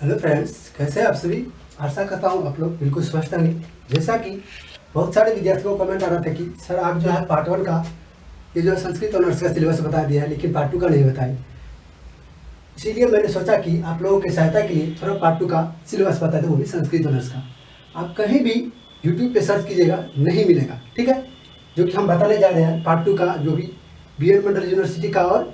Hello friends, कैसे हैं आप सभी। आशा करता हूँ आप लोग बिल्कुल स्वस्थ होंगे। जैसा कि बहुत सारे विद्यार्थियों को कमेंट आ रहा था कि सर आप जो है पार्ट 1 का ये जो है संस्कृत ऑनर्स का सिलेबस बता दिया है, लेकिन पार्ट 2 का नहीं बताए। इसीलिए मैंने सोचा कि आप लोगों की सहायता के लिए थोड़ा पार्ट 2 का सिलेबस बता दें, वो भी संस्कृत ऑनर्स का। आप कहीं भी यूट्यूब पे सर्च कीजिएगा, नहीं मिलेगा, ठीक है। जो कि हम बताने जा रहे हैं पार्ट 2 का, जो भी BN मंडल यूनिवर्सिटी का और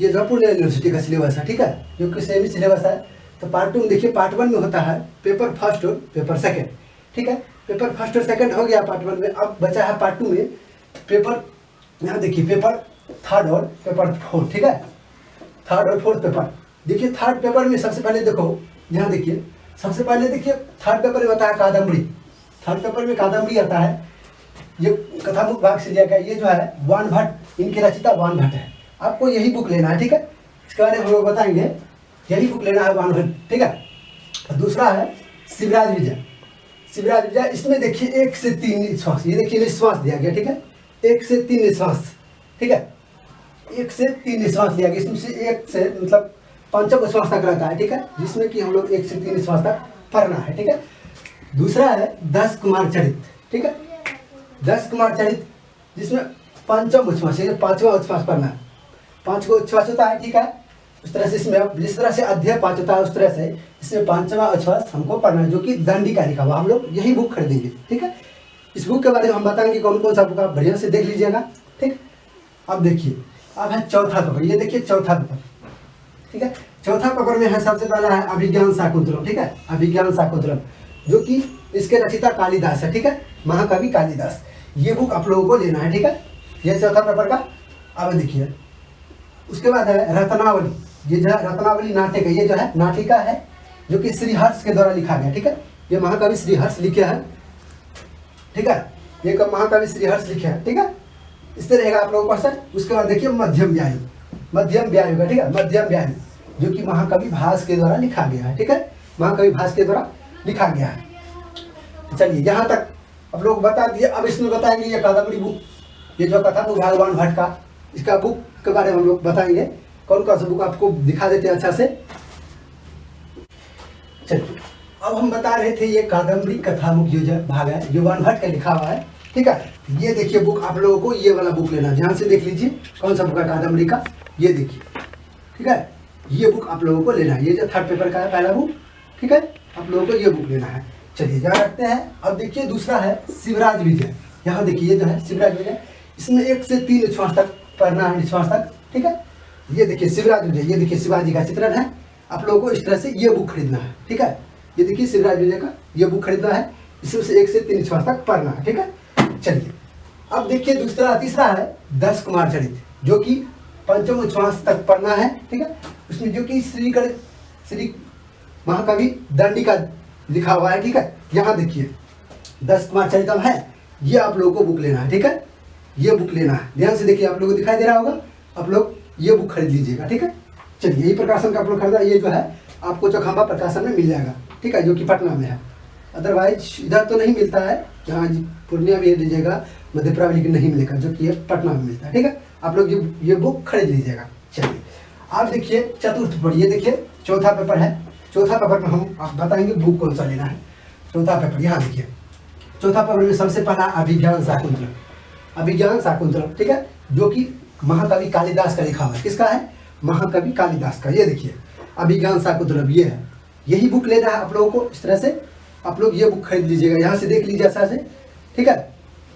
ये जयपुर यूनिवर्सिटी का सिलेबस है, ठीक है, जो कि सेम ही सिलेबस है। तो पार्ट 2 में देखिए, पार्ट 1 में होता है पेपर फर्स्ट और पेपर सेकंड, ठीक है। पेपर फर्स्ट और सेकंड हो गया पार्ट 1 में। अब बचा है पार्ट 2 में पेपर, यहाँ देखिए पेपर थर्ड और पेपर फोर्थ, ठीक है। थर्ड और फोर्थ पेपर देखिए। थर्ड पेपर में सबसे पहले देखो, यहाँ देखिए, सबसे पहले देखिए थर्ड पेपर में होता है कादम्बरी। थर्ड पेपर में कादम्बरी आता है, ये कथामुख भाग से लिया गया। ये जो है वान भट्ट, इनके रचिता वान भट्ट है। आपको यही बुक लेना है, ठीक है। इसके बारे में हम लोग बताएंगे, यही बुक लेना है वान भट्ट, ठीक है। दूसरा है शिवराज विजय। शिवराज विजय, इसमें देखिए 1 से 3 निश्वास, ये देखिए निश्वास दिया गया, ठीक है। 1 से 3 निश्वास, ठीक है। 1 से 3 निश्वास दिया गया। इसमें से 1 से मतलब पंचम श्वास तक रहता है, ठीक है, जिसमें कि हम लोग 1 से 3 निश्वास तक पढ़ना है, ठीक है। दूसरा है 10 कुमार चरित, ठीक है। 10 कुमार चरित, जिसमें पंचम उच्छ्वास, ये 5वां उच्छ्वास पढ़ना है। 5 को उच्छ्वास होता है, ठीक है। उस तरह से इसमें जिस तरह से अध्याय 5 होता है, उस तरह से इसमें 5वां उच्छ्वास हमको पढ़ना है, जो कि दंडी का लिखा हुआ। हम लोग यही बुक खरीदेंगे, ठीक है। इस बुक के बारे में हम बताएंगे कौन कौन सा बुक, आप बढ़िया से देख लीजिएगा, ठीक। अब देखिए, अब है चौथा पेपर। ये देखिए चौथा पेपर, ठीक है। चौथा पेपर में है, सबसे पहला है अभिज्ञान शाकुंतलम, ठीक है। अभिज्ञान शाकुंतलम, जो कि इसके रचिता कालिदास है, ठीक है, महाकवि कालिदास। ये बुक आप लोगों को लेना है, ठीक है। ये चौथा पेपर का। अब देखिए, उसके बाद है रत्नावली। ये जो है रत्नावली नाटक है, ये जो है नाटिका है, जो कि श्रीहर्ष के द्वारा लिखा गया, ठीक है। ये महाकवि श्रीहर्ष लिखे हैं, ठीक है। ये महाकवि श्रीहर्ष लिखे हैं, ठीक है। इससे रहेगा आप लोगों को क्वेश्चन। उसके बाद देखिए मध्यम व्यायु, मध्यम व्यायु का, ठीक है, मध्यम व्यायु, जो कि महाकवि भास के द्वारा लिखा गया है, ठीक है। महाकवि भास के द्वारा लिखा गया है। चलिए, यहाँ तक आप लोग बता दिए। अब इसमें बताएंगे ये कादम्बरी बुक, ये जो कथामुख भाग वान भट्ट का, इसका बुक के बारे में हम लोग बताएंगे। कौन कौन सा बुक आपको दिखा देते हैं अच्छा से। चलिए, अब हम बता रहे थे ये कादम्बरी कथामुख जो भाग है, जो वान भट्ट का लिखा हुआ है, ठीक है। ये देखिए बुक, आप लोगों को ये वाला बुक लेना है। ध्यान से देख लीजिए कौन सा बुक है कादम्बरी का, ये देखिए, ठीक है। ये बुक आप लोगों को लेना है। ये जो थर्ड पेपर का है पहला बुक, ठीक है, आप लोगों को ये बुक लेना है। चलिए, यहाँ रखते हैं। अब देखिए दूसरा है शिवराज विजय। यहाँ देखिए, ये जो है शिवराज विजय, इसमें 1 से 3 निश्वास तक पढ़ना है, निश्वास तक, ठीक है। ये देखिए शिवराज विजय, ये देखिए शिवाजी का चित्रण है। आप लोगों को इस तरह से ये बुक खरीदना है, ठीक है। ये देखिए शिवराज विजय का ये बुक खरीदना है। इसमें से 1 से 3 निश्वास तक पढ़ना है, ठीक है। चलिए, अब देखिए तीसरा है 10 कुमार चरित, जो कि पंचम उच्छ्वास तक पढ़ना है, ठीक है। उसमें जो कि श्री महाकवि दंडी का लिखा हुआ है, ठीक है। यहाँ देखिए 10 कुमार चरितम है, ये आप लोगों को बुक लेना है, ठीक है। ये बुक लेना है, ध्यान से देखिए, आप लोगों को दिखाई दे रहा होगा। आप लोग ये बुक खरीद लीजिएगा, ठीक है। चलिए, यही प्रकाशन का आप लोग खरीदा। ये जो है आपको चौखंबा प्रकाशन में मिल जाएगा, ठीक है, जो कि पटना में है। अदरवाइज इधर तो नहीं मिलता है, जहाँ पूर्णिया में लीजिएगा, मधेपुरा में लेकिन नहीं मिलेगा, जो कि ये पटना में मिलता है, ठीक है। आप लोग ये बुक खरीद लीजिएगा। चलिए, आप देखिए चतुर्थ पेपर। ये देखिए चौथा पेपर है। चौथा पेपर में हम आप बताएंगे बुक कौन सा लेना है। चौथा पेपर यहाँ देखिए, चौथा पेपर में सबसे पहला अभिज्ञान शाकुंतलम। अभिज्ञान शाकुंतलम, ठीक है, जो कि महाकवि कालिदास का लिखा हुआ है। किसका है? महाकवि कालिदास का। ये देखिए अभिज्ञान शाकुंतलम, ये है। यही बुक लेना है आप लोगों को। इस तरह से आप लोग ये बुक खरीद लीजिएगा। यहाँ से देख लीजिए अच्छा से, ठीक है।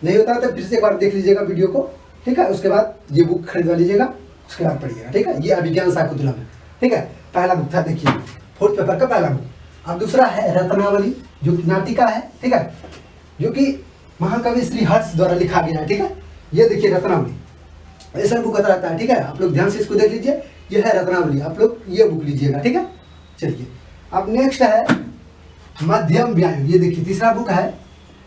नहीं होता तो फिर से एक बार देख लीजिएगा वीडियो को, ठीक है। उसके बाद ये बुक खरीदवा लीजिएगा, उसके बाद पढ़िएगा, ठीक है। ये अभिज्ञान शाकुंतलम है, ठीक है। पहला बुक था, देखिए फोर्थ पेपर का पहला बुक। अब दूसरा है रत्नावली, जो कि नाटिका है, ठीक है, जो कि महाकवि श्रीहर्ष द्वारा लिखा गया है, ठीक है। ये देखिए रत्नावली, ऐसा बुक रहता है, ठीक है। आप लोग ध्यान से इसको देख लीजिए, ये है रत्नावली। आप लोग ये बुक लीजिएगा, ठीक है। चलिए, अब नेक्स्ट है मध्यम व्यायु। ये देखिए तीसरा बुक है,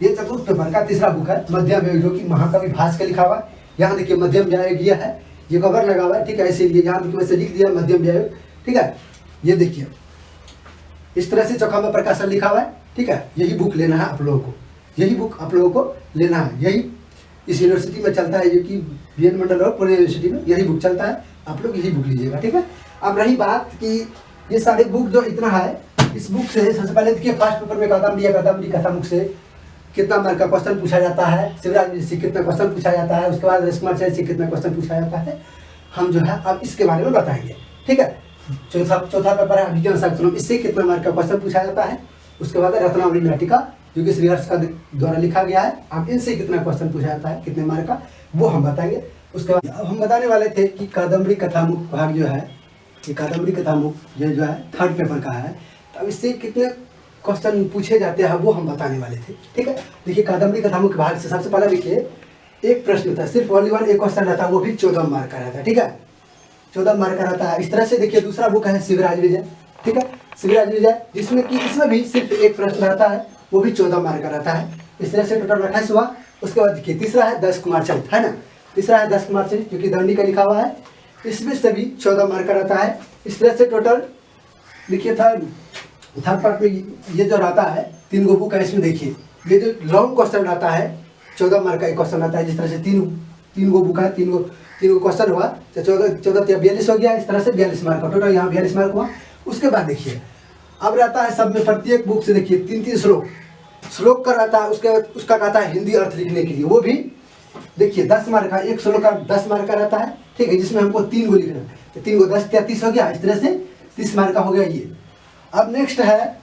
ये चतुर्थ पेपर का तीसरा बुक है, मध्यम व्यायु, जो कि महाकवि भास का लिखा हुआ है। यहाँ देखिए मध्यम व्यायु ये है, ये कवर लगा हुआ है, ठीक है। इसीलिए यहाँ देखिए वैसे लिख दिया मध्यम व्यायु, ठीक है। ये देखिए इस तरह से चौखंबा प्रकाशन लिखा हुआ है, ठीक है। यही बुक लेना है आप लोगों को, यही बुक आप लोगों को लेना है। यही इस यूनिवर्सिटी में चलता है, जो कि BN मंडल और पुणे यूनिवर्सिटी में यही बुक चलता है। आप लोग यही बुक लीजिएगा, ठीक है। अब रही बात कि ये सारे बुक जो इतना है, इस बुक से सबसे पहले देखिए फर्स्ट पेपर में कादम्बरी कथामुख से कितना मार्क का क्वेश्चन पूछा जाता है, शिवराज जी से कितना क्वेश्चन पूछा जाता है, उसके बाद राजकुमार से कितना क्वेश्चन पूछा जाता है, हम जो है अब इसके बारे में बताएंगे। ठीक है, चौथा पेपर है अभिज्ञान शाकुंतलम, इससे कितना मार्क का क्वेश्चन पूछा जाता है। उसके बाद रत्नावली नाटिका जो कि श्रीहर्ष का द्वारा लिखा गया है, अब इनसे कितना क्वेश्चन पूछा जाता है, कितने मार्क का, वो हम बताएंगे। उसके बाद अब हम बताने वाले थे कि कादम्बरी कथामुख भाग जो है, ये कादम्बरी कथामुख ये जो है थर्ड पेपर का है, तो अब इससे कितने क्वेश्चन पूछे जाते हैं वो हम बताने वाले थे। ठीक है, देखिए कादम्बरी कथामुख भाग से सबसे पहले देखिए एक प्रश्न था, सिर्फ ओनली वन एक क्वेश्चन रहता है, वो भी 14 मार्क का रहता है। ठीक है, 14 मार्क का रहता है। इस तरह से देखिए दूसरा बुक है शिवराज विजय। ठीक है, शिवराज विजय जिसमें कि इसमें भी सिर्फ एक प्रश्न रहता है, वो भी 14 मार्क का रहता है। इस तरह से टोटल 28 हुआ। उसके बाद देखिए तीसरा है 10 कुमार चरित, है ना, तीसरा है 10 कुमार चरित जो कि दंडी का लिखा हुआ है, इसमें से भी 14 मार्क का रहता है। इस तरह से टोटल देखिए थर्ड पार्ट में ये जो रहता है 3 गो बुक है, इसमें देखिए ये जो लॉन्ग क्वेश्चन रहता है 14 मार्क का एक क्वेश्चन आता है। जिस तरह से तीन गो बुक है, तीन गो क्वेश्चन हुआ तो 14 या 42 हो गया। इस तरह से 42 मार्क का टोटल यहाँ 42 मार्क हुआ। उसके बाद देखिए अब रहता है सब में प्रत्येक बुक से देखिए 3-3 श्लोक का रहता है। उसका कहता है हिंदी अर्थ लिखने के लिए, वो भी देखिए 10 मार्क का, एक श्लोक का 10 मार्क का रहता है। ठीक है, जिसमें हमको 3 गो लिखना है, तो 3 गो 10 या 30 हो गया। इस तरह से 30 मार्क का हो गया ये। अब नेक्स्ट है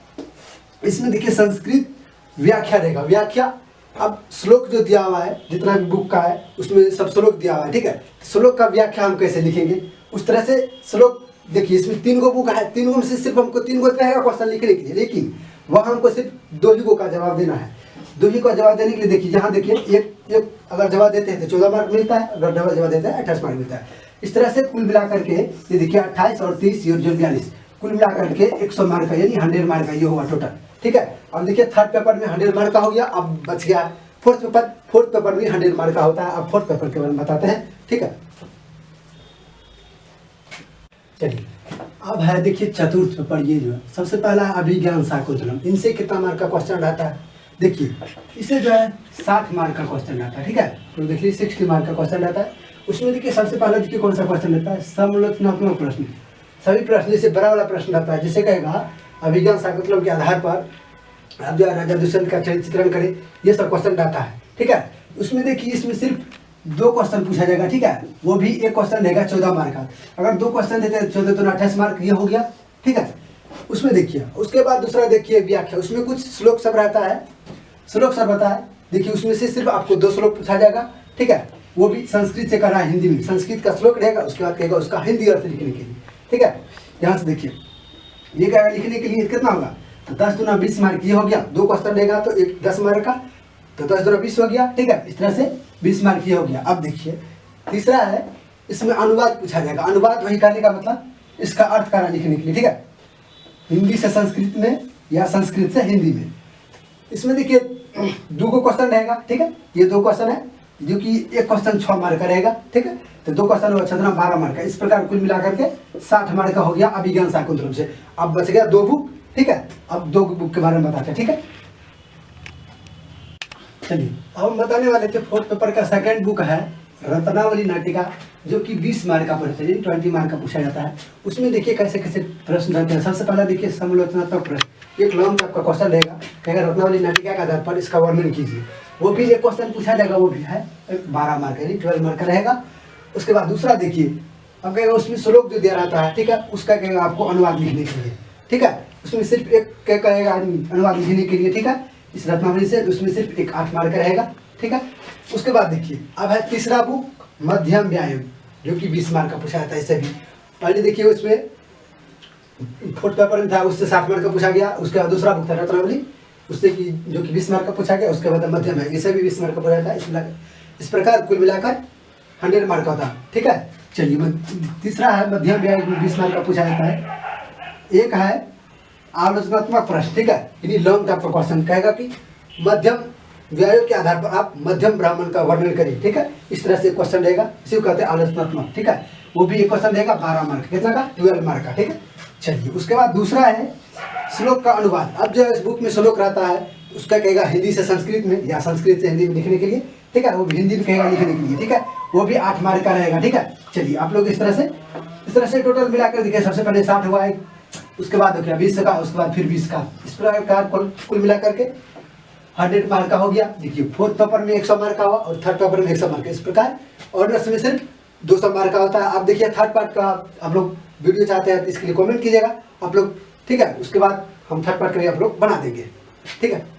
इसमें देखिए संस्कृत व्याख्या रहेगा। व्याख्या अब श्लोक जो दिया हुआ है जितना भी बुक का है उसमें सब श्लोक दिया हुआ है। ठीक है, श्लोक का व्याख्या हम कैसे लिखेंगे, उस तरह से श्लोक देखिए इसमें 3 गो बुक है, 3 गो में से सिर्फ हमको 3 गो रहेगा क्वेश्चन लिखने के लिए, लेकिन वहाँ हमको सिर्फ 2 ही गो का जवाब देना है। 2 ही का जवाब देने के लिए देखिए यहाँ देखिए एक अगर जवाब देते हैं तो 14 मार्क मिलता है, अगर डबल जवाब देते हैं 28 मार्क मिलता है। इस तरह से कुल मिलाकर के ये देखिए 28 और 30 और 42 कुल मिलाकर के 100 मार्क का यानी 100 मार्क का ये हुआ टोटल। ठीक है, अब देखिए थर्ड पेपर में 100 मार्क का हो गया। अब बच गया फोर्थ पेपर में 100 मार्क का होता है। अब फोर्थ पेपर के बारे में बताते हैं। ठीक है, चलिए अब है देखिए चतुर्थ पेपर, ये जो है सबसे पहला है अभिज्ञान शाकुंतलम। इनसे कितना मार्क का क्वेश्चन रहता है, देखिए इसे जो है 60 मार्क का क्वेश्चन रहता है। ठीक है, तो देखिए 60 मार्क का क्वेश्चन रहता है। उसमें देखिए सबसे पहले देखिए कौन सा क्वेश्चन रहता है, समालोचनात्मक प्रश्न। सभी प्रश्न जैसे बड़ा वाला प्रश्न रहता है, जिसे कहेगा अभिज्ञान शाकुंतलम के आधार पर आप जो है राजा दुष्यंत का चरित्र चित्रण करें, ये सब क्वेश्चन रहता है। ठीक है, उसमें देखिए इसमें सिर्फ 2 क्वेश्चन पूछा जाएगा। ठीक है, वो भी एक क्वेश्चन रहेगा 14 मार्क का। अगर 2 क्वेश्चन देते हैं 14 तो 28 मार्क ये हो गया। ठीक है, उसमें देखिए उसके बाद दूसरा देखिए व्याख्या। उसमें कुछ श्लोक सब रहता है, श्लोक सब रहता है। देखिए उसमें से सिर्फ आपको 2 श्लोक पूछा जाएगा। ठीक है, वो भी संस्कृत से करना है, हिंदी में संस्कृत का श्लोक रहेगा, उसके बाद कहेगा उसका हिंदी अर्थ लिखने के लिए। ठीक है, यहाँ से देखिए ये कहेगा लिखने के लिए कितना होगा, तो 10 दूना 20 मार्क ये हो गया। 2 क्वेश्चन रहेगा तो एक 10 मार्क का, तो 10 दूना 20 हो गया। ठीक है, इस तरह से 20 मार्क ये हो गया। अब देखिए तीसरा है इसमें अनुवाद पूछा जाएगा। अनुवाद वही करने का मतलब इसका अर्थ करना लिखने के लिए। ठीक है, हिंदी से संस्कृत में या संस्कृत से हिंदी में। इसमें देखिए 2 गो क्वेश्चन रहेगा। ठीक है, ये 2 क्वेश्चन है जो कि एक क्वेश्चन 6 मार्क का रहेगा। ठीक है, तो 2 क्वेश्चन हुआ 12 मार्क का। इस प्रकार कुल मिलाकर के 60 मार्क का हो गया अभिज्ञान शाकुंतलम से। अब बच गया 2 बुक। ठीक है, अब 2 बुक के बारे में बताते हैं। ठीक है, चलिए अब हम बताने वाले थे फोर्थ पेपर का सेकंड बुक है रत्नावली नाटिका, जो कि 20 मार्क का पड़ता है, 20 मार्क का पूछा जाता है। उसमें देखिए कैसे कैसे प्रश्न रहते हैं। सबसे पहला देखिए समालोचनात्मक प्रश्न, एक लॉन्ग टाइप का क्वेश्चन रहेगा, कहेगा रत्नावली नाटिका के आधार पर इसका वर्णन कीजिए। वो भी एक क्वेश्चन पूछा जाएगा, वो भी है 12 मार्क यानी 12 मार्क का रहेगा। उसके बाद दूसरा देखिए अब कहेगा उसमें श्लोक जो दिया रहता है, ठीक है, उसका कहेगा आपको अनुवाद लिखने के लिए। ठीक है, उसमें सिर्फ एक क्या कहेगा अनुवाद लिखने के लिए। ठीक है, इस रत्नावली से उसमें सिर्फ एक 8 मार्क का रहेगा। ठीक है, उसके बाद देखिए अब है तीसरा बुक मध्यम व्यायाम, जो कि 20 मार्क का पूछा जाता है। इससे भी पहले देखिए उसमें फोर्थ पेपर में था, उससे 60 मार्क का पूछा गया। उसके बाद दूसरा बुक था रत्नावली, उससे कि जो कि 20 मार्क का पूछा गया। उसके बाद मध्यम है, इसे भी 20 मार्क का पूछा जाता है। इस प्रकार कुल मिलाकर 100 मार्क का होता है। ठीक है, चलिए तीसरा है मध्यम व्यायाम, 20 मार्क का पूछा जाता है। एक है आलोचनात्मक प्रश्न। ठीक है, यानी लॉन्ग टाइप का क्वेश्चन, कहेगा कि मध्यम व्यायोग के आधार पर आप मध्यम ब्राह्मण का वर्णन करिए। ठीक है, इस तरह से क्वेश्चन रहेगा, इसी को कहते हैं आलोचनात्मक। ठीक है, वो भी एक क्वेश्चन रहेगा 12 मार्क, कितना का 12 मार्क का। ठीक है, चलिए उसके बाद दूसरा है श्लोक का अनुवाद। अब जो इस बुक में श्लोक रहता है उसका कहेगा हिंदी से संस्कृत में या संस्कृत से हिंदी में लिखने के लिए। ठीक है, वो भी हिंदी में कहेगा लिखने के लिए। ठीक है, वो भी 8 मार्क का रहेगा। ठीक है, चलिए आप लोग इस तरह से टोटल मिलाकर देखिए। सबसे पहले 60 हुआ है, उसके बाद हो गया 20 का, उसके बाद फिर 20 का। इस प्रकार कुल मिला करके 100 मार्क का हो गया। देखिए फोर्थ पेपर में 100 मार्क का हुआ और थर्ड पेपर में 100 मार्क का। इस प्रकार ऑनर्स में सिर्फ 200 मार्क का होता है। आप देखिए थर्ड पार्ट का आप लोग वीडियो चाहते हैं तो इसके लिए कमेंट कीजिएगा आप लोग, ठीक है। उसके बाद हम थर्ड पार्ट के लिए आप लोग बना देंगे, ठीक है।